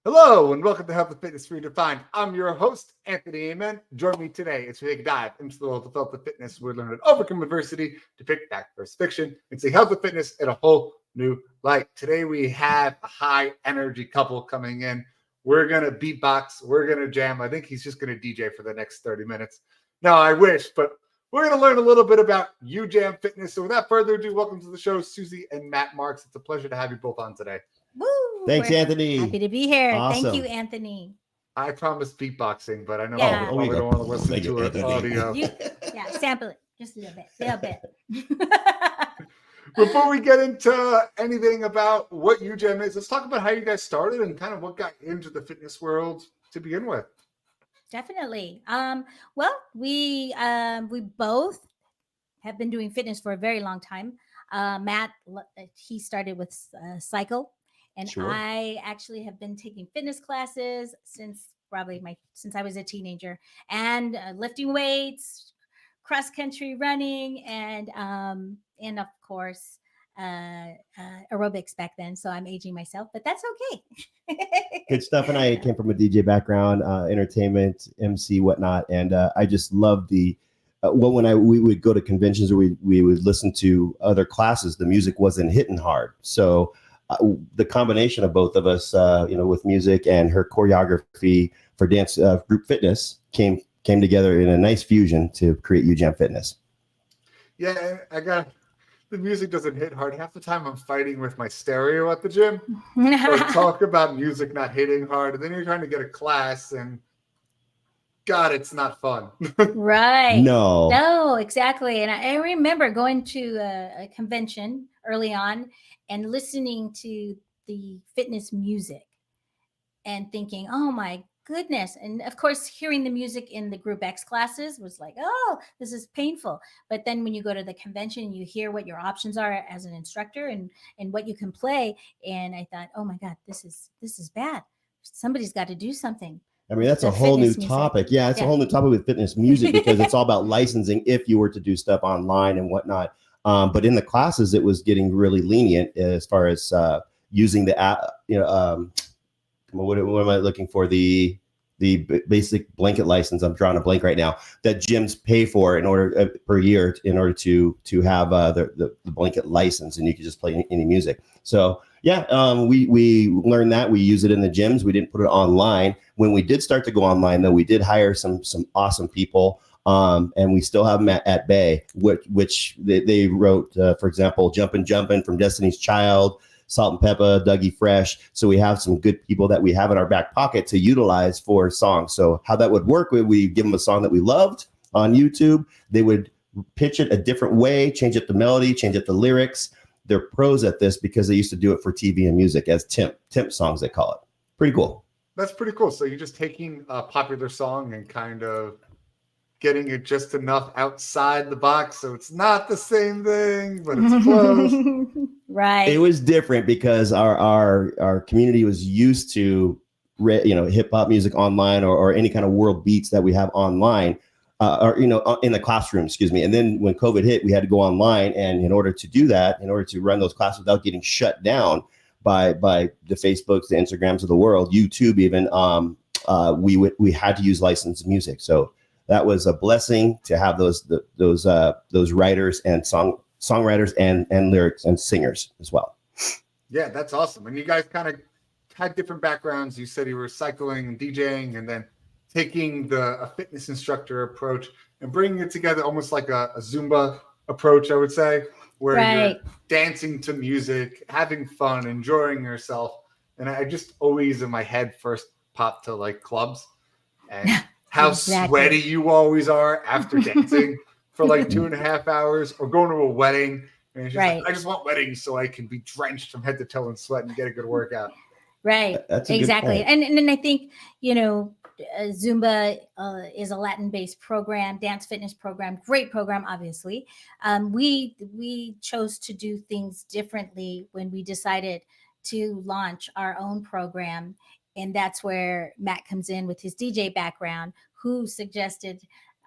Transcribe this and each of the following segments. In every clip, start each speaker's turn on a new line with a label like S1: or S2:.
S1: Hello and welcome to Health Fitness Redefined. I'm your host, Anthony Amen. Join me today as we take a dive into the world of health and fitness. We learn to overcome adversity, depict fact versus fiction, and see health and fitness in a whole new light. Today we have a high energy couple coming in. We're going to beatbox. We're going to jam. I think he's just going to DJ for the next 30 minutes. No, I wish, but we're going to learn a little bit about UJam Fitness. So without further ado, welcome to the show, Susie and Matt Marks. It's a pleasure to have you both on today.
S2: Woo!
S3: Thanks,
S2: We're
S3: Anthony.
S2: Happy to be here.
S3: Awesome.
S2: Thank you, Anthony.
S1: I promised beatboxing, but I know
S2: Yeah.
S1: people probably don't want to listen
S3: Thank
S1: to
S3: you,
S1: it
S3: Anthony.
S1: audio.
S2: Sample it just a little bit.
S1: Before we get into anything about what UJam is, let's talk about how you guys started and kind of what got you into the fitness world to begin with.
S2: Definitely. Well, we both have been doing fitness for a very long time. Matt, he started with cycle, and
S3: Sure.
S2: I actually have been taking fitness classes since I was a teenager, and lifting weights, cross country running, and of course aerobics back then. So I'm aging myself, but that's okay.
S3: Good stuff. And I came from a DJ background, entertainment, MC, whatnot. And I just loved the, we would go to conventions or we would listen to other classes, the music wasn't hitting hard. So the combination of both of us, with music and her choreography for dance group fitness came together in a nice fusion to create UJam Fitness.
S1: Yeah, the music doesn't hit hard. Half the time I'm fighting with my stereo at the gym. So talk about music not hitting hard. And then you're trying to get a class and God, it's not fun.
S2: Right.
S3: No,
S2: exactly. And I remember going to a convention early on and listening to the fitness music and thinking, oh my goodness. And of course, hearing the music in the group X classes was like, oh, this is painful. But then when you go to the convention, you hear what your options are as an instructor and what you can play. And I thought, oh my God, this is bad. Somebody's got to do something.
S3: I mean, that's a whole new topic. Yeah, it's a whole new topic with fitness music because it's all about licensing if you were to do stuff online and whatnot. But in the classes, it was getting really lenient as far as using the app, what am I looking for? The basic blanket license. I'm drawing a blank right now that gyms pay for in order per year in order to have the blanket license, and you can just play any music. So yeah, we learned that. We use it in the gyms. We didn't put it online. When we did start to go online, though, we did hire some awesome people. And we still have them at Bay, which they wrote, for example, Jumpin' from Destiny's Child, Salt and Pepper, Dougie Fresh. So we have some good people that we have in our back pocket to utilize for songs. So how that would work, we give them a song that we loved on YouTube. They would pitch it a different way, change it to melody, change it to lyrics. They're pros at this because they used to do it for TV and music as temp songs, they call it. Pretty cool.
S1: That's pretty cool. So you're just taking a popular song and kind of getting it just enough outside the box. So it's not the same thing, but it's close.
S2: Right.
S3: It was different because our community was used to, hip hop music online or any kind of world beats that we have online, in the classroom, excuse me. And then when COVID hit, we had to go online. And in order to do that, in order to run those classes without getting shut down by the Facebooks, the Instagrams of the world, YouTube even, we had to use licensed music. So that was a blessing to have those writers and songwriters and lyrics and singers as well.
S1: Yeah, that's awesome. And you guys kind of had different backgrounds. You said you were cycling and DJing, and then taking a fitness instructor approach and bringing it together almost like a Zumba approach, I would say, where you're dancing to music, having fun, enjoying yourself. And I just always in my head first popped to like clubs and how sweaty you always are after dancing for like 2.5 hours, or going to a wedding. And it's just like, I just want weddings so I can be drenched from head to toe in sweat and get a good workout.
S2: Right.
S3: That's
S2: exactly. And I think, Zumba is a Latin-based program, dance fitness program, great program, obviously. We chose to do things differently when we decided to launch our own program. And that's where Matt comes in with his DJ background, who suggested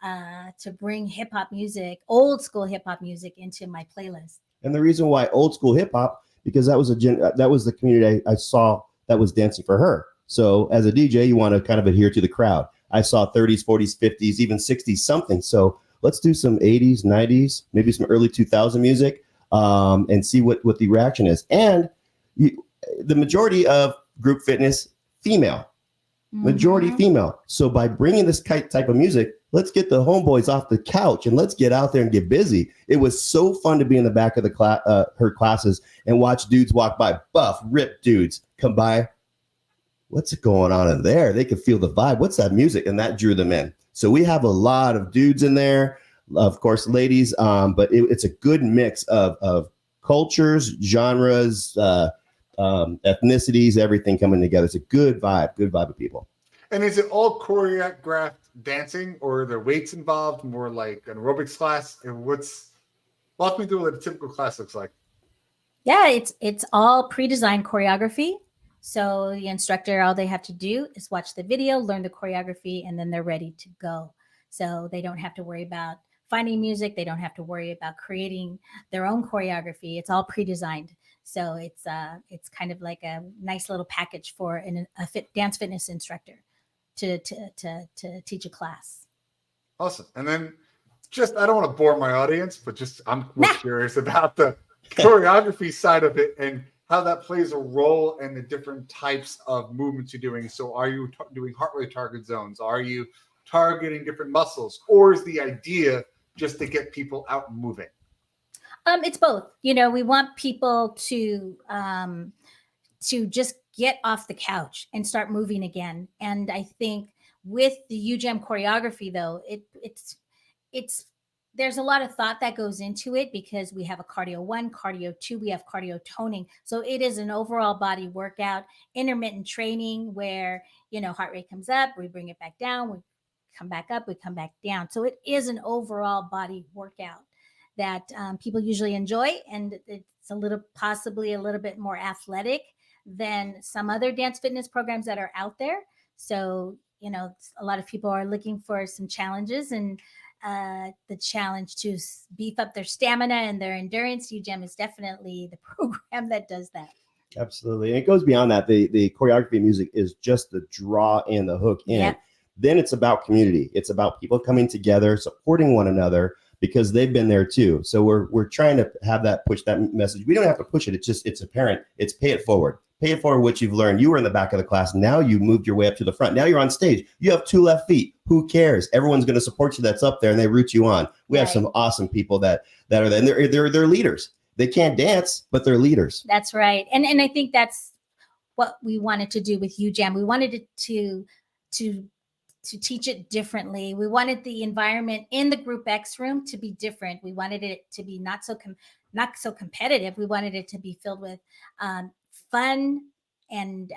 S2: to bring hip hop music, old school hip hop music, into my playlist.
S3: And the reason why old school hip hop, because that was the community I saw that was dancing for her. So as a DJ, you want to kind of adhere to the crowd. I saw 30s, 40s, 50s, even 60s something. So let's do some 80s, 90s, maybe some early 2000 music, and see what the reaction is. And the majority of group fitness, female. Majority female. So by bringing this type of music, let's get the homeboys off the couch and let's get out there and get busy. It was so fun to be in the back of the her classes and watch dudes walk by, buff, ripped dudes come by. What's going on in there? They could feel the vibe. What's that music? And that drew them in. So we have a lot of dudes in there, of course, ladies, but it's a good mix of cultures, genres, ethnicities, everything coming together. It's a good vibe of people.
S1: And is it all choreographed dancing, or are there weights involved, more like an aerobics class? And walk me through what a typical class looks like.
S2: Yeah, it's all pre-designed choreography. So the instructor, all they have to do is watch the video, learn the choreography, and then they're ready to go. So they don't have to worry about finding music. They don't have to worry about creating their own choreography. It's all pre-designed. So it's kind of like a nice little package for a dance fitness instructor to teach a class.
S1: Awesome. And then I don't want to bore my audience, but I'm curious about the choreography side of it and how that plays a role in the different types of movements you're doing. So are you doing heart rate target zones? Are you targeting different muscles? Or is the idea just to get people out and moving?
S2: It's both. We want people to just get off the couch and start moving again. And I think with the UJAM choreography, though, it's there's a lot of thought that goes into it, because we have a cardio 1, cardio 2, we have cardio toning. So it is an overall body workout, intermittent training where, heart rate comes up, we bring it back down, we come back up, we come back down. So it is an overall body workout that people usually enjoy. And it's possibly a little bit more athletic than some other dance fitness programs that are out there. So, a lot of people are looking for some challenges, and the challenge to beef up their stamina and their endurance. UJAM is definitely the program that does that.
S3: Absolutely. And it goes beyond that. The choreography music is just the draw and the hook in. Yep. Then it's about community. It's about people coming together, supporting one another, because they've been there too. So we're trying to have push that message. We don't have to push it. It's apparent. It's pay it forward. Pay it forward what you've learned. You were in the back of the class. Now you moved your way up to the front. Now you're on stage. You have 2 left feet. Who cares? Everyone's going to support you that's up there, and they root you on. We have some awesome people that are there, and they're leaders. They can't dance, but they're leaders.
S2: That's right. And I think that's what we wanted to do with UJAM. We wanted it to teach it differently. We wanted the environment in the Group X room to be different. We wanted it to be not so competitive. We wanted it to be filled with fun and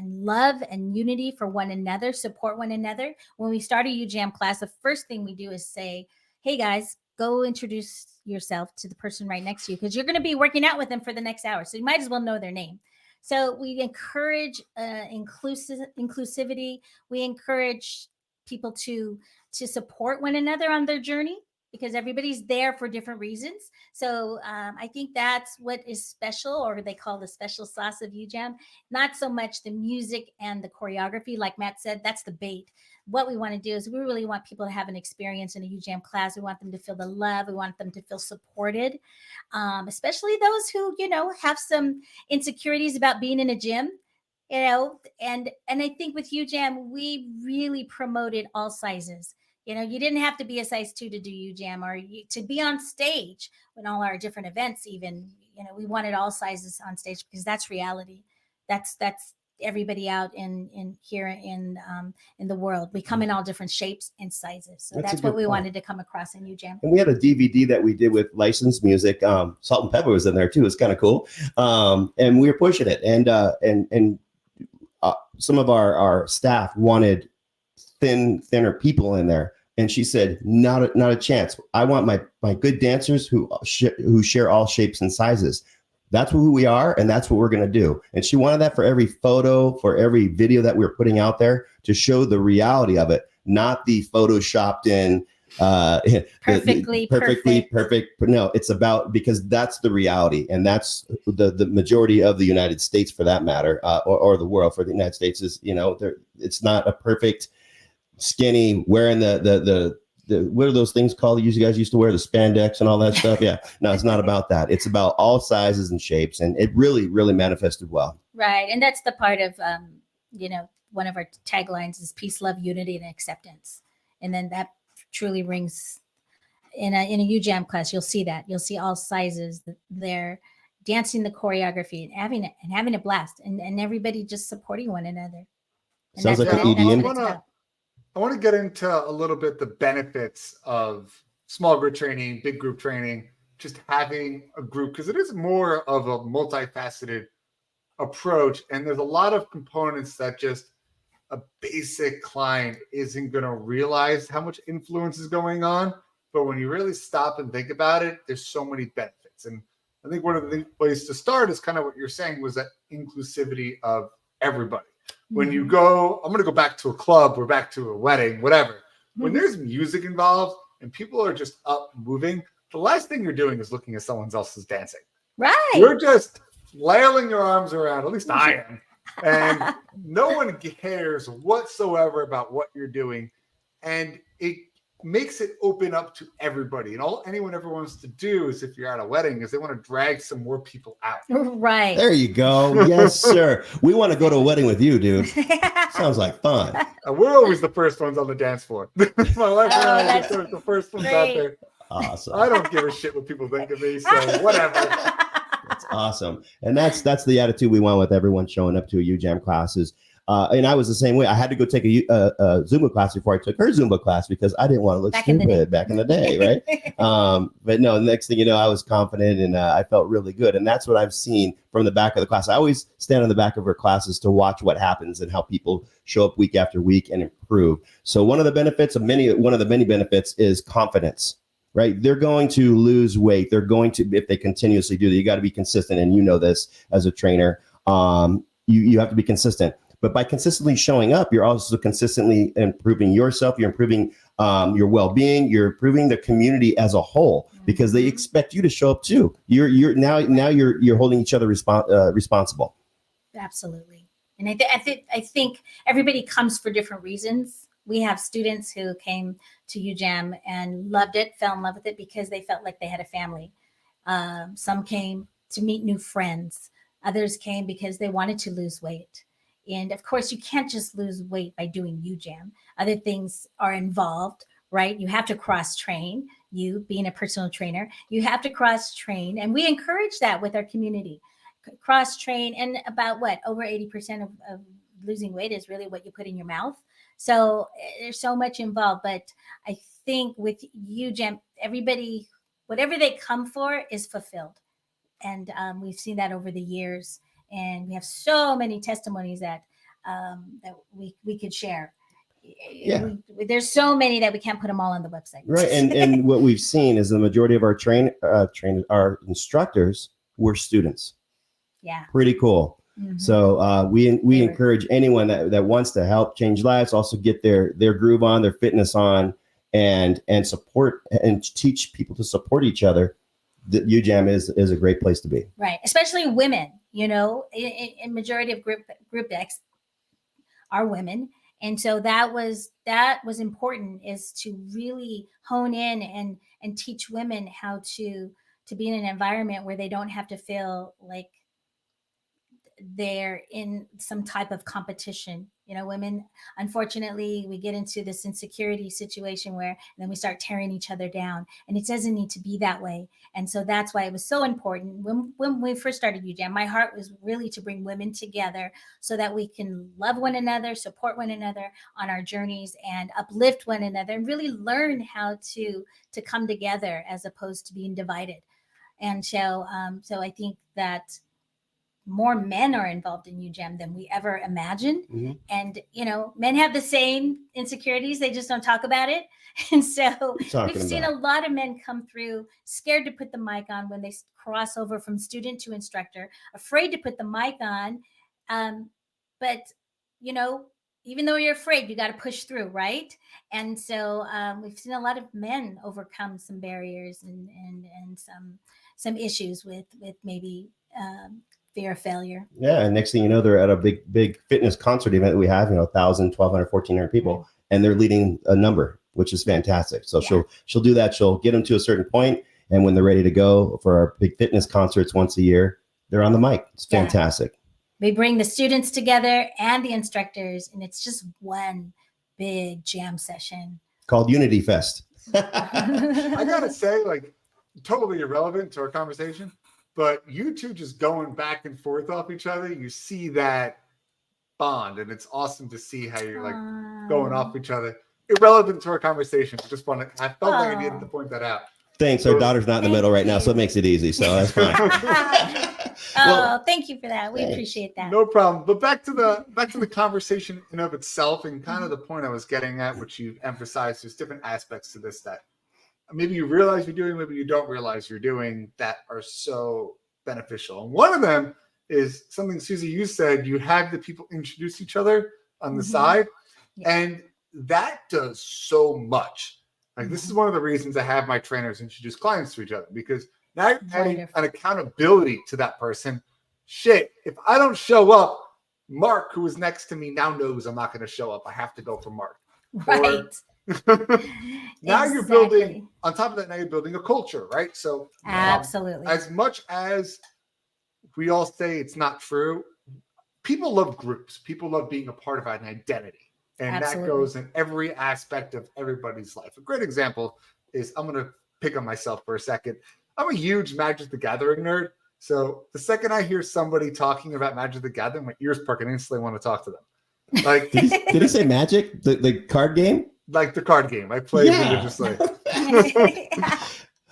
S2: love and unity for one another, support one another. When we start a UJAM class, the first thing we do is say, hey guys, go introduce yourself to the person right next to you, because you're going to be working out with them for the next hour. So you might as well know their name. So we encourage inclusivity. We encourage people to support one another on their journey, because everybody's there for different reasons. So I think that's what is special, or they call the special sauce of UJAM. Not so much the music and the choreography. Like Matt said, that's the bait. What we want to do is we really want people to have an experience in a UJAM class. We want them to feel the love. We want them to feel supported, especially those who, have some insecurities about being in a gym. And I think with UJAM, we really promoted all sizes. You didn't have to be a size 2 to do UJAM, or to be on stage in all our different events. Even, we wanted all sizes on stage, because that's reality. That's everybody out in here in the world. We come in all different shapes and sizes. So that's what we wanted to come across in UJAM.
S3: And we had a DVD that we did with licensed music. Salt and Pepper was in there too. It's kind of cool. And we were pushing it. And some of our staff wanted thinner people in there, and she said, not a chance. I want my good dancers who share all shapes and sizes. That's who we are, and that's what we're going to do. And she wanted that for every photo, for every video that we were putting out there, to show the reality of it, not the photoshopped in
S2: Perfectly
S3: perfect. No, it's about, because that's the reality, and that's the majority of the United States, for that matter, or the world. For the United States is, it's not a perfect skinny wearing the what are those things called you guys used to wear, the spandex and all that stuff? Yeah, no, it's not about that. It's about all sizes and shapes, and it really manifested well.
S2: Right, and that's the part of one of our taglines is peace, love, unity, and acceptance, and then that truly rings in a UJAM class. You'll see that. You'll see all sizes. They're dancing the choreography and having a blast, and everybody just supporting one another. And
S3: sounds like
S2: what
S3: an EDM.
S2: it's about.
S1: I want to get into a little bit the benefits of small group training, big group training, just having a group, because it is more of a multifaceted approach. And there's a lot of components that just a basic client isn't going to realize how much influence is going on. But when you really stop and think about it, there's so many benefits. And I think one of the ways to start is kind of what you're saying, was that inclusivity of everybody. When you go, I'm going to go back to a club or back to a wedding, whatever. When there's music involved and people are just up moving, the last thing you're doing is looking at someone else's dancing.
S2: Right.
S1: You're just flailing your arms around, at least I am. And no one cares whatsoever about what you're doing. And it makes it open up to everybody. And all anyone ever wants to do is, if you're at a wedding, is they want to drag some more people out.
S2: Right.
S3: There you go. Yes, sir. We want to go to a wedding with you, dude. Sounds like fun.
S1: We're always the first ones on the dance floor. My wife and I are the first ones out there.
S3: Awesome.
S1: I don't give a shit what people think of me, so whatever.
S3: That's awesome. And that's the attitude we want with everyone showing up to a UJAM classes. And I was the same way. I had to go take a Zumba class before I took her Zumba class, because I didn't want to look stupid back in the day, right? But no, the next thing you know, I was confident, and I felt really good. And that's what I've seen from the back of the class. I always stand on the back of her classes to watch what happens and how people show up week after week and improve. So one of the many benefits is confidence. Right. They're going to lose weight. They're going to, if they continuously do that, you got to be consistent. And you know this as a trainer, you have to be consistent. But by consistently showing up, you're also consistently improving yourself. You're improving your well-being. You're improving the community as a whole, because they expect you to show up too. You're holding each other responsible.
S2: Absolutely. And I think everybody comes for different reasons. We have students who came to UJAM and loved it, fell in love with it because they felt like they had a family. Some came to meet new friends. Others came because they wanted to lose weight. And of course, you can't just lose weight by doing UJAM. Other things are involved, right? You have to cross-train. You being a personal trainer, you have to cross-train. And we encourage that with our community. Cross-train, and about over 80% of losing weight is really what you put in your mouth. So there's so much involved. But I think with UJAM, everybody, whatever they come for is fulfilled. And we've seen that over the years. And we have so many testimonies that we could share.
S3: Yeah.
S2: There's so many that we can't put them all on the website.
S3: Right. And what we've seen is the majority of our our instructors were students.
S2: Yeah.
S3: Pretty cool. Mm-hmm. So we encourage anyone that wants to help change lives, also get their groove on, their fitness on, and support and teach people to support each other. The UJAM is a great place to be.
S2: Right. Especially women, in majority of group decks are women. And so that was important, is to really hone in and teach women how to be in an environment where they don't have to feel like they're in some type of competition. Women, unfortunately, we get into this insecurity situation where then we start tearing each other down, and it doesn't need to be that way. And so that's why it was so important when we first started UJAM. My heart was really to bring women together so that we can love one another, support one another on our journeys, and uplift one another, and really learn how to come together as opposed to being divided. And so I think that more men are involved in UJAM than we ever imagined. Mm-hmm. And, men have the same insecurities. They just don't talk about it. And so we've seen a lot of men come through scared to put the mic on when they cross over from student to instructor, afraid to put the mic on. But, even though you're afraid, you got to push through, right? And so we've seen a lot of men overcome some barriers and some issues with maybe fear of failure.
S3: Yeah, and next thing you know, they're at a big fitness concert event that we have, 1,000, 1,200, 1,400 people, and they're leading a number, which is fantastic. So she'll do that. She'll get them to a certain point, and when they're ready to go for our big fitness concerts once a year, they're on the mic. It's fantastic.
S2: We bring the students together and the instructors, and it's just one big jam session
S3: called Unity Fest.
S1: I gotta say, like, totally irrelevant to our conversation, but you two just going back and forth off each other, you see that bond, and it's awesome to see how you're like going off each other. Irrelevant to our conversation. I felt like I needed to point that out.
S3: Thanks. Our daughter's not in the middle right now, so it makes it easy. So that's fine.
S2: Thank you for that. We appreciate that.
S1: No problem. But back to the conversation in of itself, and kind of the point I was getting at, which you emphasized, there's different aspects to this that maybe you realize you're doing, maybe you don't realize you're doing, that are so beneficial. And one of them is something, Susy, you said, you have the people introduce each other on the side, and that does so much. Like, this is one of the reasons I have my trainers introduce clients to each other, because now you're adding an accountability to that person. Shit, if I don't show up, Mark, who is next to me, now knows I'm not going to show up. I have to go for Mark.
S2: Right.
S1: Now you're building, on top of that, now you're building a culture, right? So
S2: absolutely.
S1: As much as we all say it's not true, people love groups. People love being a part of an identity. And that goes in every aspect of everybody's life. A great example is, I'm going to pick on myself for a second. I'm a huge Magic the Gathering nerd. So the second I hear somebody talking about Magic the Gathering, my ears perk and instantly want to talk to them. Like,
S3: did he say Magic? The card game?
S1: Like the card game. I play religiously.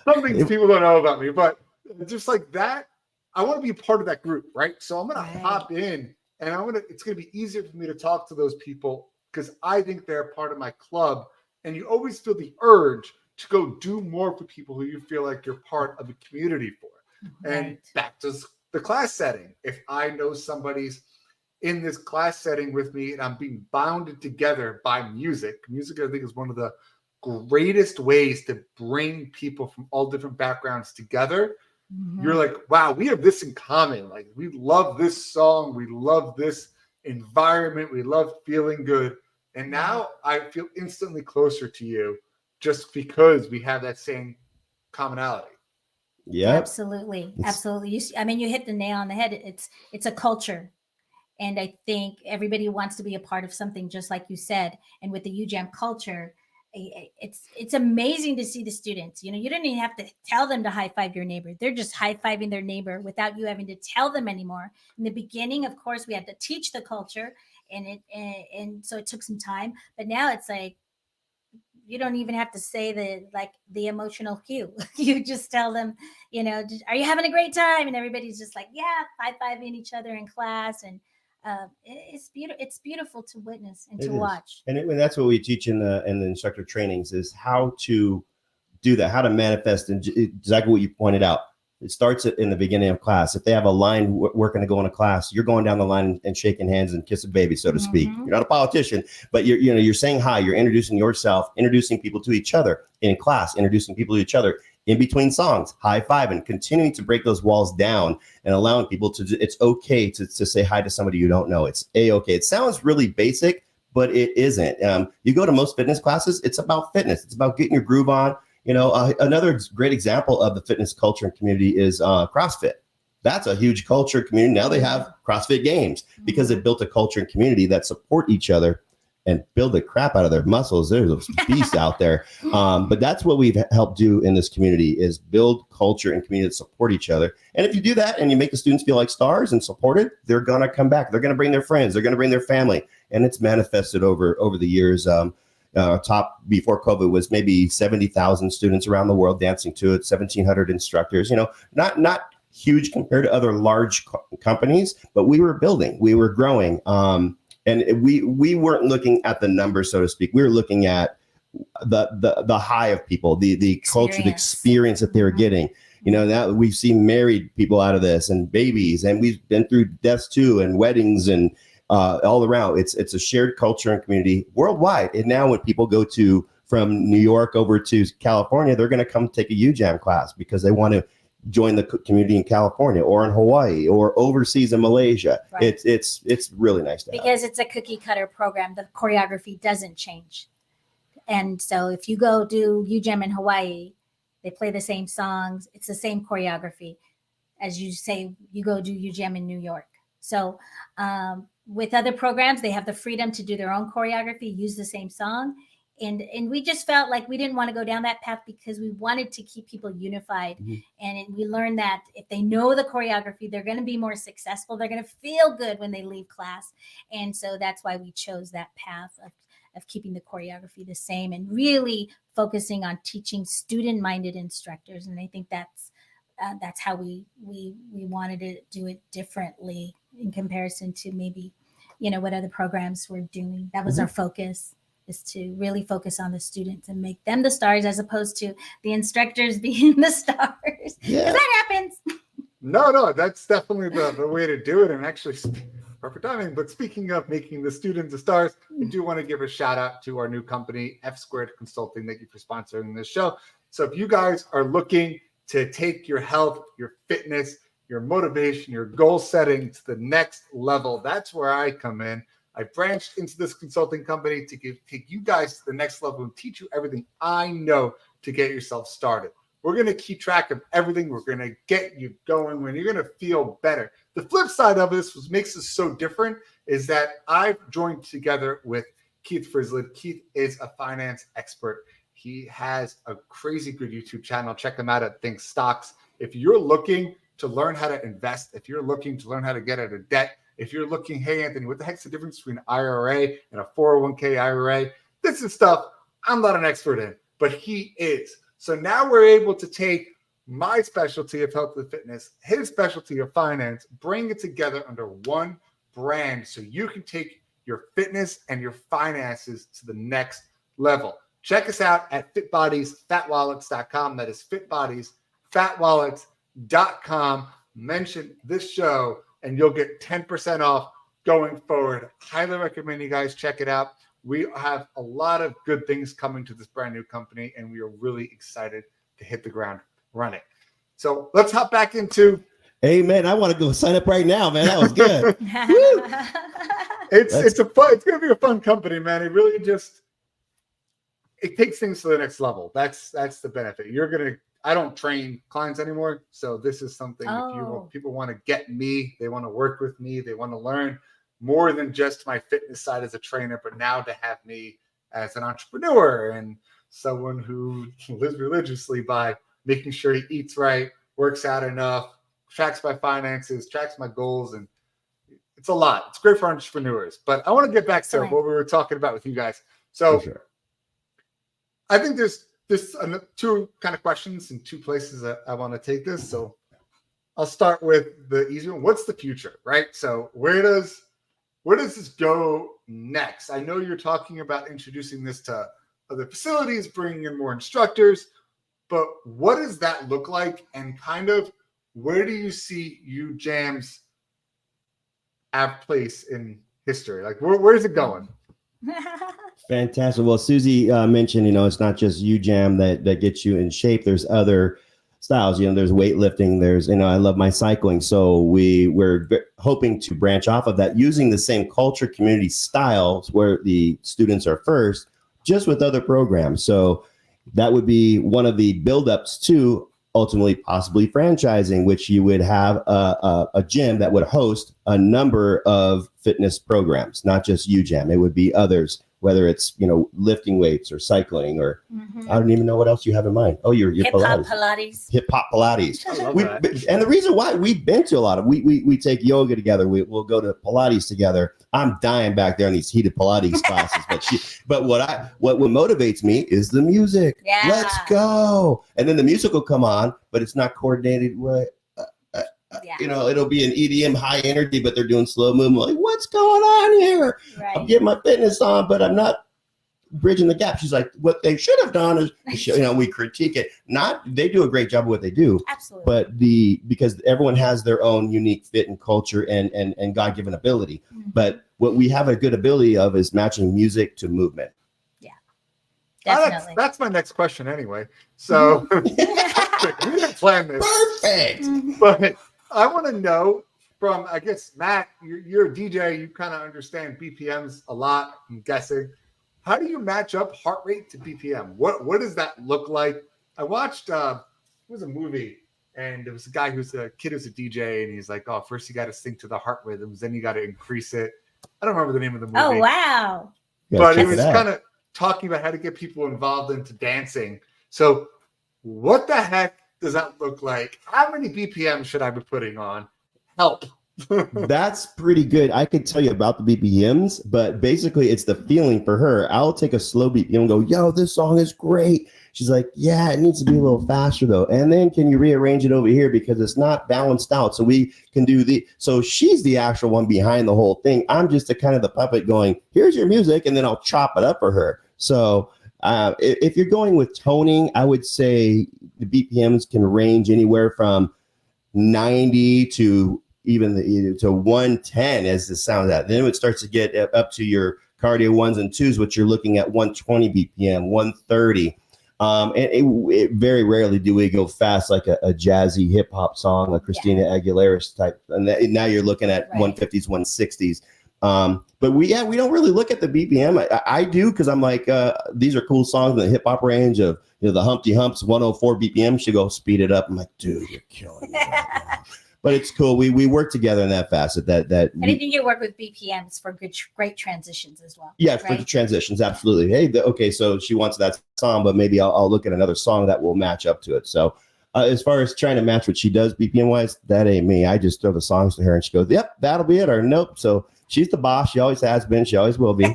S1: Some things people don't know about me, but just like that, I want to be a part of that group, right? So I'm going to hop in, and it's going to be easier for me to talk to those people because I think they're part of my club. And you always feel the urge to go do more for people who you feel like you're part of a community for. And back to the class setting. If I know somebody's in this class setting with me and I'm being bounded together by music, I think is one of the greatest ways to bring people from all different backgrounds together. You're like, wow, we have this in common. Like, we love this song. We love this environment. We love feeling good. And now I feel instantly closer to you just because we have that same commonality.
S3: Yeah,
S2: absolutely. You hit the nail on the head. It's a culture. And I think everybody wants to be a part of something, just like you said. And with the UJAM culture, it's amazing to see the students. You don't even have to tell them to high five your neighbor. They're just high fiving their neighbor without you having to tell them anymore. In the beginning, of course, we had to teach the culture, and so it took some time. But now it's like, you don't even have to say the emotional cue. You just tell them, are you having a great time? And everybody's just like, yeah, high-fiving each other in class. And it's beautiful to witness and to watch.
S3: And that's what we teach in the instructor trainings, is how to do that, how to manifest, and exactly what you pointed out. It starts in the beginning of class. If they have a line working to go into class, you're going down the line and shaking hands and kissing baby, so to speak. You're not a politician, but you're saying hi. You're introducing yourself, introducing people to each other in class, introducing people to each other in between songs, high five, and continuing to break those walls down and allowing people to. It's okay to say hi to somebody you don't know. It's okay. It sounds really basic, but it isn't. You go to most fitness classes, it's about fitness. It's about getting your groove on. Another great example of the fitness culture and community is CrossFit. That's a huge culture community. Now they have CrossFit Games because they built a culture and community that support each other and build the crap out of their muscles. There's those beasts out there. But that's what we've helped do in this community, is build culture and community that support each other. And if you do that and you make the students feel like stars and supported, they're going to come back. They're going to bring their friends. They're going to bring their family. And it's manifested over the years. Top before COVID was maybe 70,000 students around the world dancing to it, 1,700 instructors, not huge compared to other large companies, but we were building, we were growing. And we weren't looking at the numbers, so to speak. We were looking at the high of people, the culture, the experience that they were getting. Now we've seen married people out of this and babies, and we've been through deaths too, and weddings, and all around. It's a shared culture and community worldwide. And now when people go from New York over to California, they're going to come take a UJAM class because they want to join the community in California or in Hawaii or overseas in Malaysia. Right. It's really nice to
S2: because it's a cookie cutter program. The choreography doesn't change. And so if you go do UJAM in Hawaii, they play the same songs. It's the same choreography as you say you go do UJAM in New York. So with other programs, they have the freedom to do their own choreography, use the same song. And we just felt like we didn't want to go down that path because we wanted to keep people unified. Mm-hmm. And we learned that if they know the choreography, they're going to be more successful. They're going to feel good when they leave class. And so that's why we chose that path of keeping the choreography the same and really focusing on teaching student-minded instructors. And I think that's how we wanted to do it differently in comparison to maybe, what other programs were doing. That was mm-hmm. our focus, is to really focus on the students and make them the stars as opposed to the instructors being the stars. Yeah. That happens.
S1: No, that's definitely the way to do it. And actually, perfect timing. But speaking of making the students the stars, I do want to give a shout out to our new company, F Squared Consulting. Thank you for sponsoring this show. So if you guys are looking to take your health, your fitness, your motivation, your goal setting to the next level, that's where I come in. I branched into this consulting company to take you guys to the next level and teach you everything I know to get yourself started. We're going to keep track of everything. We're going to get you going when you're going to feel better. The flip side of this, what makes us so different, is that I've joined together with Keith Frizzlid. Keith is a finance expert. He has a crazy good YouTube channel. Check him out at Think Stocks. If you're looking to learn how to invest, if you're looking to learn how to get out of debt, if you're looking, hey, Anthony, what the heck's the difference between an IRA and a 401k IRA? This is stuff I'm not an expert in, but he is. So now we're able to take my specialty of health and fitness, his specialty of finance, bring it together under one brand so you can take your fitness and your finances to the next level. Check us out at fitbodiesfatwallets.com. That is fitbodiesfatwallets.com. Mention this show and you'll get 10% off going forward. Highly recommend you guys check it out. We have a lot of good things coming to this brand new company, and we are really excited to hit the ground running. So let's hop back into.
S3: Hey man, I want to go sign up right now, man. That was good.
S1: It's going to be a fun company, man. It really it takes things to the next level. That's the benefit. I don't train clients anymore, so this is something if people want to get me, they want to work with me, they want to learn more than just my fitness side as a trainer, but now to have me as an entrepreneur and someone who lives religiously by making sure he eats right, works out enough, tracks my finances, tracks my goals, and it's a lot. It's great for entrepreneurs. But I want to get back to what we were talking about with you guys. So sure. I think there's two kind of questions and two places that I want to take this. So I'll start with the easy one. What's the future, right? So where does this go next? I know you're talking about introducing this to other facilities, bringing in more instructors, but what does that look like? And kind of where do you see UJAM's place in history? Like where's it going?
S3: Fantastic. Well, Susy mentioned, it's not just UJAM that gets you in shape. There's other styles. There's weightlifting. There's, I love my cycling. So we're hoping to branch off of that using the same culture, community styles where the students are first, just with other programs. So that would be one of the buildups to ultimately possibly franchising, which you would have a gym that would host a number of fitness programs, not just UJAM. It would be others, whether it's, lifting weights or cycling or I don't even know what else you have in mind. Oh, your
S2: Hip-hop
S3: Pilates. Hip-hop Pilates. And the reason why we've been to a lot of, we take yoga together. We'll go to Pilates together. I'm dying back there in these heated Pilates classes. But what motivates me is the music.
S2: Yeah.
S3: Let's go. And then the music will come on, but it's not coordinated right. It'll be an EDM high energy, but they're doing slow movement. Like, what's going on here? Right. I'm getting my fitness on, but I'm not bridging the gap. She's like, what they should have done is, we critique it. They do a great job of what they do.
S2: Absolutely.
S3: But because everyone has their own unique fit and culture and God-given ability. Mm-hmm. But what we have a good ability of is matching music to movement.
S2: Definitely.
S1: That's my next question anyway. So we didn't plan this.
S3: Perfect.
S1: But I want to know from, I guess, Matt, you're a DJ, you kind of understand BPMs a lot, I'm guessing. How do you match up heart rate to BPM? What does that look like? I watched, it was a movie, and there was a guy who's a kid who's a DJ, and he's like, oh, first you got to sync to the heart rhythms, then you got to increase it. I don't remember the name of the movie.
S2: Oh, wow.
S1: But it was kind of talking about how to get people involved into dancing. So what the heck does that look like? How many BPM should I be putting on? Help.
S3: That's pretty good. I could tell you about the BPMs, but basically it's the feeling for her. I'll take a slow BPM and go, yo, this song is great. She's like, yeah, it needs to be a little faster though. And then can you rearrange it over here because it's not balanced out. So we can do so she's the actual one behind the whole thing. I'm just a kind of the puppet going, here's your music. And then I'll chop it up for her. So if you're going with toning, I would say the BPMs can range anywhere from 90 to even to 110 as the sound of that. Then it starts to get up to your cardio 1s and 2s, which you're looking at 120 BPM, 130. And it very rarely do we go fast like a jazzy hip hop song, like Christina Aguilera's type. And now you're looking at 150s, 160s. But we don't really look at the BPM. I do because I'm like, these are cool songs in the hip hop range of the Humpty Humps 104 BPM. Should go speed it up. I'm like, dude, you're killing me. But it's cool. We work together in that facet. And
S2: I think you work with BPMs for great transitions as well.
S3: Yeah, for the transitions, absolutely. Hey, okay, so she wants that song, but maybe I'll look at another song that will match up to it. So as far as trying to match what she does BPM-wise, that ain't me. I just throw the songs to her and she goes, yep, that'll be it, or nope. So she's the boss. She always has been. She always will be.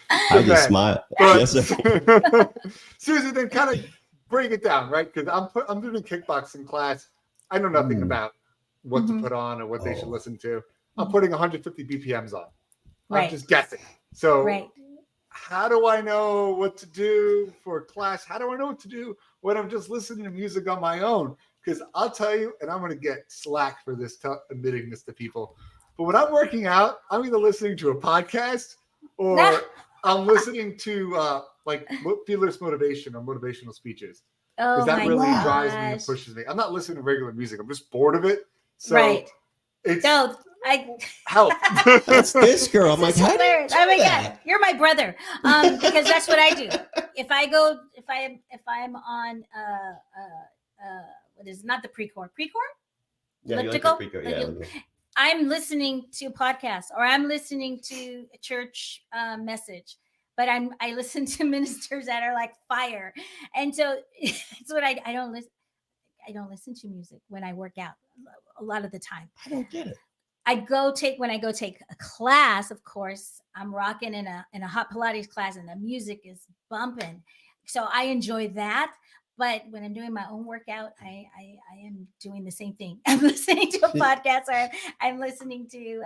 S3: I just smile. Yes, sir.
S1: Susie, then kind of break it down, right? Because I'm doing a kickboxing class. I know nothing about what to put on or what they should listen to. I'm putting 150 BPMs on. I'm just guessing. So how do I know what to do for class? How do I know what to do when I'm just listening to music on my own? Because I'll tell you, and I'm going to get slack for this, admitting this to people, but when I'm working out, I'm either listening to a podcast or I'm listening to like fearless motivation or motivational speeches. Because that really drives me and pushes me. I'm not listening to regular music. I'm just bored of it. So it's help.
S3: That's this girl. I'm like, how do you do that?
S2: God, you're my brother. Because that's what I do. If I'm on what is not the pre-core?
S3: Yeah,
S2: elliptical.
S3: You like the pre-core.
S2: I'm listening to podcasts or I'm listening to a church message. But I listen to ministers that are like fire, and so it's what I don't listen. I don't listen to music when I work out a lot of the time.
S3: I don't get it.
S2: When I go take a class, of course, I'm rocking in a hot Pilates class, and the music is bumping, so I enjoy that. But when I'm doing my own workout, I am doing the same thing. I'm listening to a podcast, or I'm listening to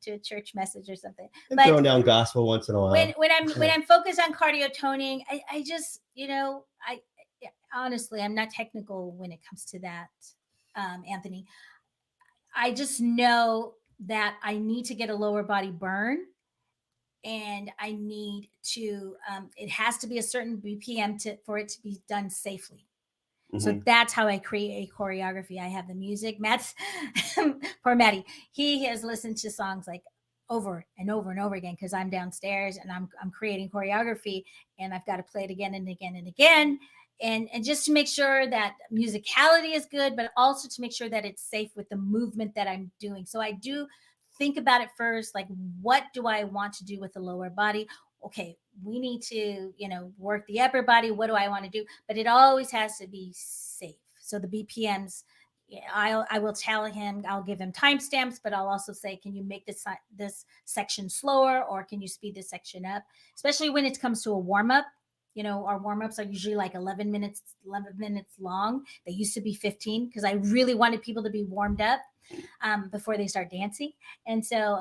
S2: to a church message or something.
S3: And throwing down gospel once in a while.
S2: When I'm focused on cardio toning, I just honestly, I'm not technical when it comes to that, Anthony. I just know that I need to get a lower body burn. And I need to, it has to be a certain BPM for it to be done safely. Mm-hmm. So that's how I create a choreography. I have the music. Poor Matty, he has listened to songs like over and over and over again because I'm downstairs and I'm creating choreography and I've got to play it again and again and again. And just to make sure that musicality is good, but also to make sure that it's safe with the movement that I'm doing. So I do think about it first, like, what do I want to do with the lower body? Okay, we need to, work the upper body. What do I want to do? But it always has to be safe. So the BPMs, I will tell him, I'll give him timestamps, but I'll also say, can you make this section slower or can you speed this section up? Especially when it comes to a warm-up. Our warm-ups are usually like 11 minutes long. They used to be 15 because I really wanted people to be warmed up before they start dancing. And so,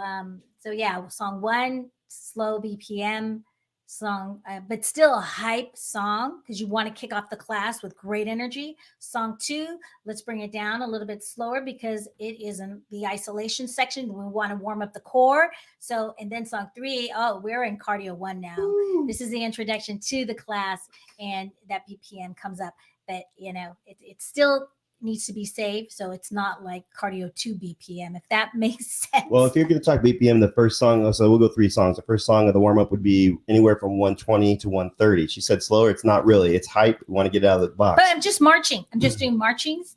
S2: song 1, slow BPM, Song, but still a hype song because you want to kick off the class with great energy. Song 2, let's bring it down a little bit slower because it is in the isolation section. We want to warm up the core. So, and then song 3, oh, we're in cardio 1 now.
S3: Woo.
S2: This is the introduction to the class, and that BPM comes up. But it still needs to be safe, so it's not like cardio 2 BPM, if that makes sense.
S3: Well, if you're going to talk BPM, the first song, so we'll go 3 songs. The first song of the warm up would be anywhere from 120 to 130. She said slower. It's not really. It's hype. You want to get out of the box.
S2: But I'm just marching. I'm just doing marches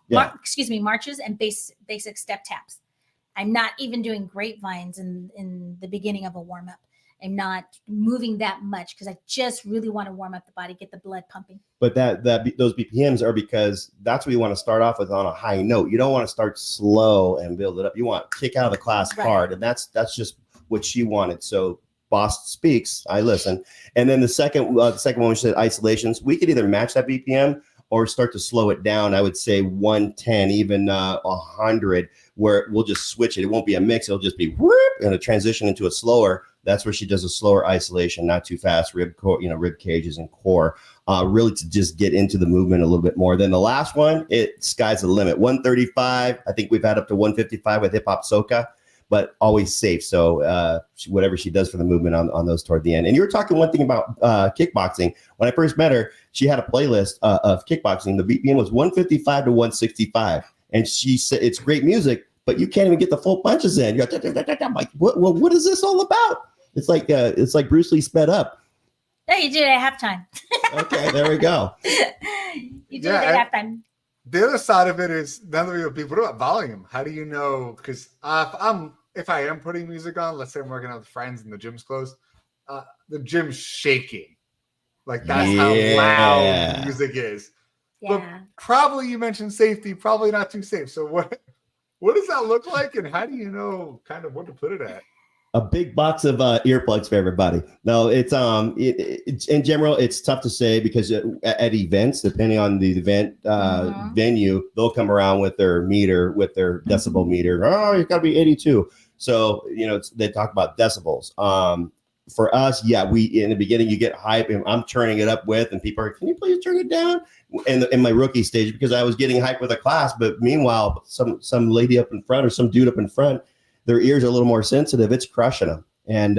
S2: and basic step taps. I'm not even doing grapevines in the beginning of a warm up. I'm not moving that much because I just really want to warm up the body, get the blood pumping.
S3: But those BPMs are because that's what you want to start off with on a high note. You don't want to start slow and build it up. You want to kick out of the class hard, and that's just what she wanted. So boss speaks, I listen. And then the second one, which said isolations, we could either match that BPM or start to slow it down. I would say 110, even 100, where we'll just switch it. It won't be a mix. It'll just be whoop, and a transition into a slower. That's where she does a slower isolation, not too fast, rib cages and core, really to just get into the movement a little bit more. Then the last one, sky's the limit. 135. I think we've had up to 155 with hip hop soca, but always safe. So whatever she does for the movement on those toward the end. And you were talking one thing about kickboxing. When I first met her, she had a playlist of kickboxing. The BPM was 155 to 165. And she said, it's great music, but you can't even get the full punches in. You're like, I'm like, what is this all about? It's like Bruce Lee sped up.
S2: No, you did it at halftime.
S3: Okay, there we go.
S2: You did it at halftime.
S1: The other side of it is none of the people. What about volume? How do you know? Because if I am putting music on, let's say I'm working out with friends and the gym's closed, the gym's shaking. Like that's how loud the music is.
S2: Yeah.
S1: But probably you mentioned safety, probably not too safe. So what does that look like, and how do you know kind of what to put it at?
S3: A big box of earplugs for everybody. No, it's it's in general, it's tough to say because at events, depending on the event venue, they'll come around with their meter, with their decibel meter. Oh, it's got to be 82. So they talk about decibels. For us, we in the beginning you get hype, and I'm turning it up with, and people are, can you please turn it down? In my rookie stage, because I was getting hype with a class, but meanwhile, some lady up in front or some dude up in front, their ears are a little more sensitive. It's crushing them. And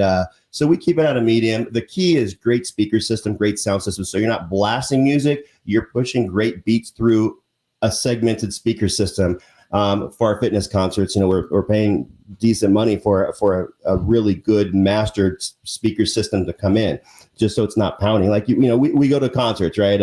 S3: so we keep it at a medium. The key is great speaker system, great sound system. So you're not blasting music. You're pushing great beats through a segmented speaker system. For our fitness concerts, we're paying decent money for a really good mastered speaker system to come in, just so it's not pounding. Like we go to concerts, right?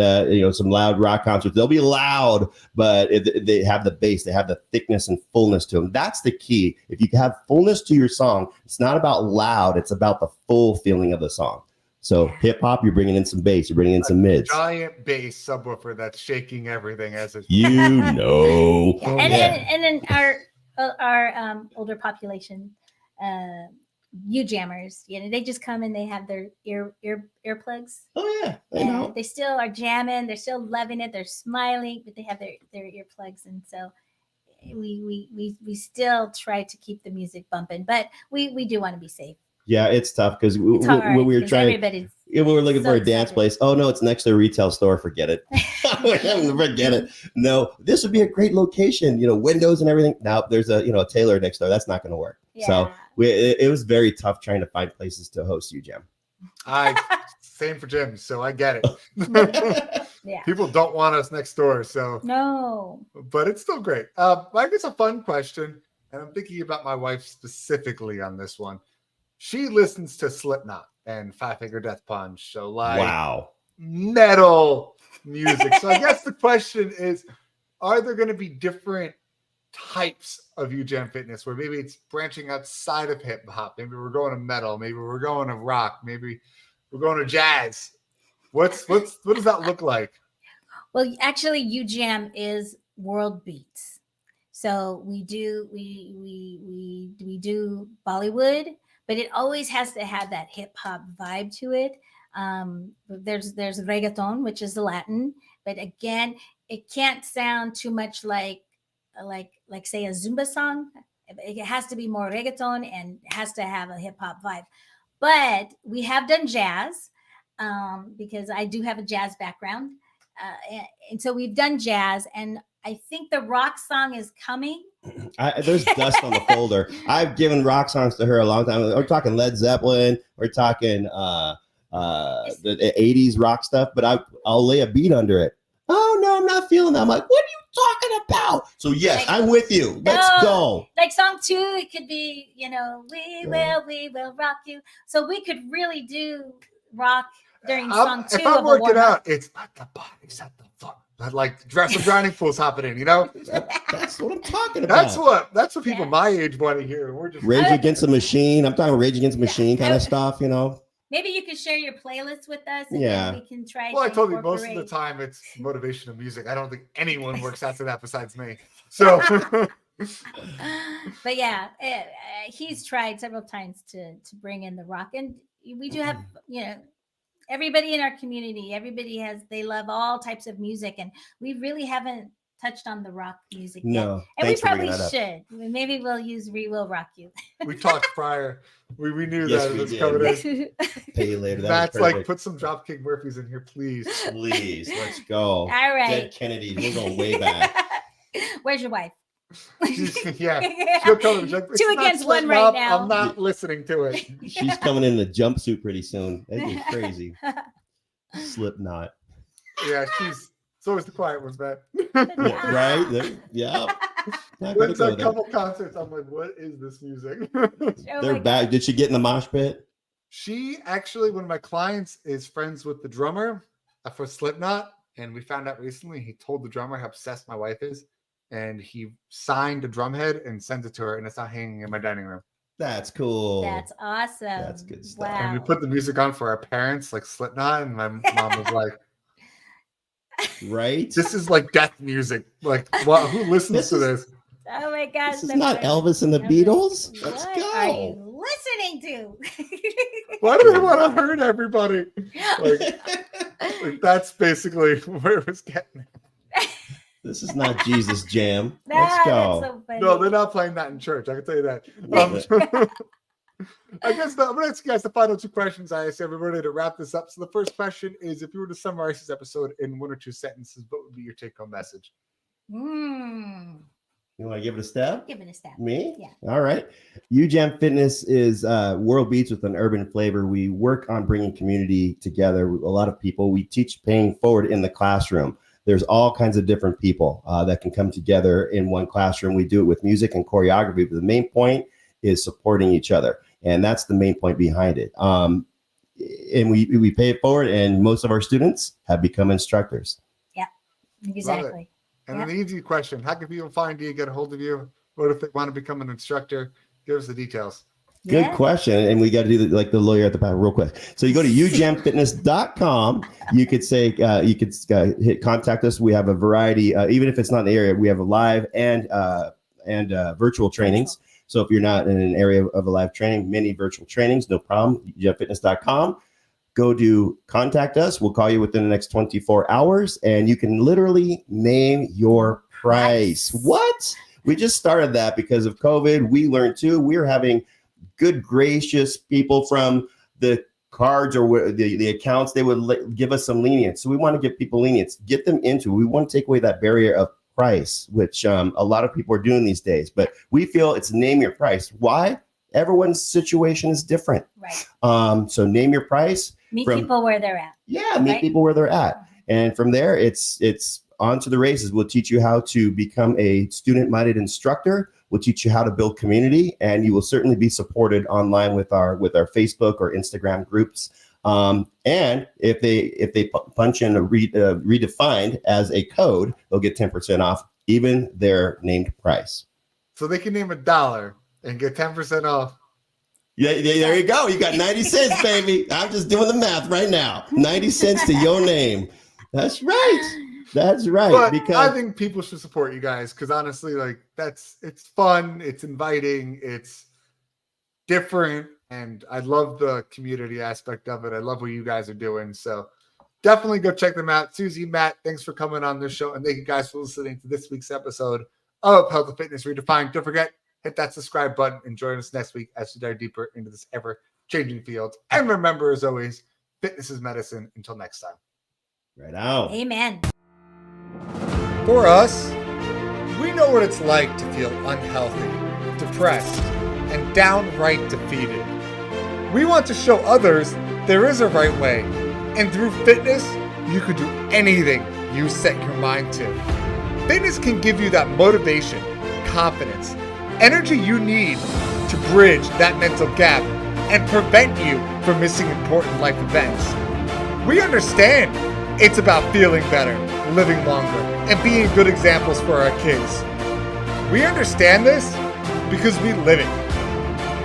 S3: Some loud rock concerts. They'll be loud, but they have the bass, they have the thickness and fullness to them. That's the key. If you have fullness to your song, it's not about loud. It's about the full feeling of the song. So hip hop, you're bringing in some bass, you're bringing in some mids.
S1: Giant bass subwoofer that's shaking everything as it's
S2: And then our older population, jammers, they just come and they have their earplugs.
S3: Oh yeah, and
S2: they still are jamming. They're still loving it. They're smiling, but they have their earplugs, and so we still try to keep the music bumping, but we do want to be safe.
S3: Yeah, it's tough because when we were trying, we were looking for a dance place. Oh no, it's next to a retail store. Forget it. Forget it. No, this would be a great location. Windows and everything. Now there's a tailor next door. That's not going to work. Yeah. So it was very tough trying to find places to host UJam.
S1: Same for gyms, so I get it. Yeah. People don't want us next door, so
S2: no.
S1: But it's still great. I guess a fun question, and I'm thinking about my wife specifically on this one. She listens to Slipknot and Five Finger Death Punch, so metal music. So I guess the question is, are there going to be different types of UJam fitness where maybe it's branching outside of hip hop? Maybe we're going to metal, maybe we're going to rock, maybe we're going to jazz. What does that look like?
S2: Well, actually, UJam is world beats. So we do Bollywood, but it always has to have that hip hop vibe to it. There's reggaeton, which is the Latin, but again, it can't sound too much like say a Zumba song. It has to be more reggaeton and has to have a hip hop vibe. But we have done jazz. because I do have a jazz background. And so we've done jazz, and I think the rock song is coming.
S3: There's dust on the folder. I've given rock songs to her a long time. We're talking Led Zeppelin. We're talking the 80s rock stuff, but I'll lay a beat under it. Oh, no, I'm not feeling that. I'm like, what are you talking about? So, yes, I'm with you. Let's go.
S2: Like song 2, it could be, we will rock you. So we could really do rock during song 2.
S1: If I'm working out, it's at the body's at the front. Like some drowning pools happening,
S3: That's what I'm talking about.
S1: That's what people my age want to hear. We're just
S3: Rage Against the Machine. I'm talking Rage Against the Machine kind of stuff,
S2: Maybe you could share your playlist with us, and
S3: Yeah.
S2: then we can try.
S1: Well, I told you most of the time it's motivational music. I don't think anyone works out to that besides me. So,
S2: but yeah, he's tried several times to bring in the rock, and we do have everybody in our community. They love all types of music, and we really haven't touched on the rock music yet. And we probably should. Maybe We Will Rock You.
S1: We talked prior. We knew that it was coming in.
S3: Pay you later.
S1: That's like, put some Dropkick Murphys in here, please.
S3: Please, let's go.
S2: All right.
S3: Dead Kennedy. We're going way back.
S2: Where's your wife?
S1: She'll come in.
S2: 2 against 1 right now.
S1: I'm not listening to it.
S3: She's coming in a jumpsuit pretty soon. That is crazy. Slipknot.
S1: Yeah, it's always the quiet ones, man.
S3: Right? Yeah.
S1: There's a couple concerts. I'm like, what is this music?
S3: They're back. Did she get in the mosh pit?
S1: She actually, one of my clients is friends with the drummer for Slipknot. And we found out recently, he told the drummer how obsessed my wife is. And he signed a drum head and sent it to her. And it's now hanging in my dining room.
S3: That's cool.
S2: That's awesome.
S3: That's good stuff.
S2: Wow.
S1: And we put the music on for our parents, like Slipknot. And my mom was like,
S3: right?
S1: This is like death music. Like, who listens to this?
S2: Oh my God.
S3: This is not Elvis and the Beatles. Let's go.
S2: What are you listening to?
S1: Why do they want to hurt everybody? Like that's basically where it was getting.
S3: This is not Jesus Jam. Let's go.
S2: So funny.
S1: No, they're not playing that in church. I can tell you that. I guess I'm going to ask you guys the final 2 questions I asked everybody to wrap this up. So the first question is, if you were to summarize this episode in 1 or 2 sentences, what would be your take-home message?
S3: You want to give it a stab?
S2: Give it a stab.
S3: Me?
S2: Yeah.
S3: All right. UJAM Fitness is world beats with an urban flavor. We work on bringing community together. A lot of people. We teach paying forward in the classroom. There's all kinds of different people that can come together in one classroom. We do it with music and choreography, but the main point is supporting each other. And that's the main point behind it. And we pay it forward, and most of our students have become instructors.
S2: Yeah, exactly.
S1: And an easy question: how can people find you, get a hold of you? What if they want to become an instructor? Give us the details.
S3: Good question. And we got to do the lawyer at the back real quick. So you go to ujamfitness.com. You could say, hit contact us. We have a variety, even if it's not in the area, we have a live and virtual trainings. So if you're not in an area of a live training, many virtual trainings, no problem. ujamfitness.com. Go to contact us. We'll call you within the next 24 hours, and you can literally name your price. What? We just started that because of COVID. We learned too. We're having good, gracious people from the cards or the accounts. They would give us some lenience. So we want to give people lenience, get them into. We want to take away that barrier of price, which a lot of people are doing these days. But we feel it's name your price. Why? Everyone's situation is different.
S2: Right.
S3: So name your price.
S2: Meet people where they're at.
S3: Yeah, meet people where they're at. And from there, it's on to the races. We'll teach you how to become a student-minded instructor. We'll teach you how to build community, and you will certainly be supported online with our Facebook or Instagram groups. And if they punch in a redefined as a code, they'll get 10% off even their named price.
S1: So they can name $1 and get 10% off.
S3: Yeah, there you go. You got 90 cents, baby. I'm just doing the math right now. 90 cents to your name. That's right. That's right.
S1: But
S3: because
S1: I think people should support you guys because honestly, it's fun, it's inviting, it's different, and I love the community aspect of it. I love what you guys are doing. So definitely go check them out. Susy, Matt, thanks for coming on this show, and thank you guys for listening to this week's episode of Health Fitness Redefined. Don't forget, hit that subscribe button and join us next week as we dive deeper into this ever-changing field. And remember, as always, fitness is medicine. Until next time.
S3: Right out.
S2: Amen.
S1: For us, we know what it's like to feel unhealthy, depressed, and downright defeated. We want to show others there is a right way, and through fitness, you can do anything you set your mind to. Fitness can give you that motivation, confidence, energy you need to bridge that mental gap and prevent you from missing important life events. We understand it's about feeling better, living longer, and being good examples for our kids. We understand this because we live it.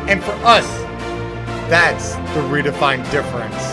S1: And for us, that's the redefined difference.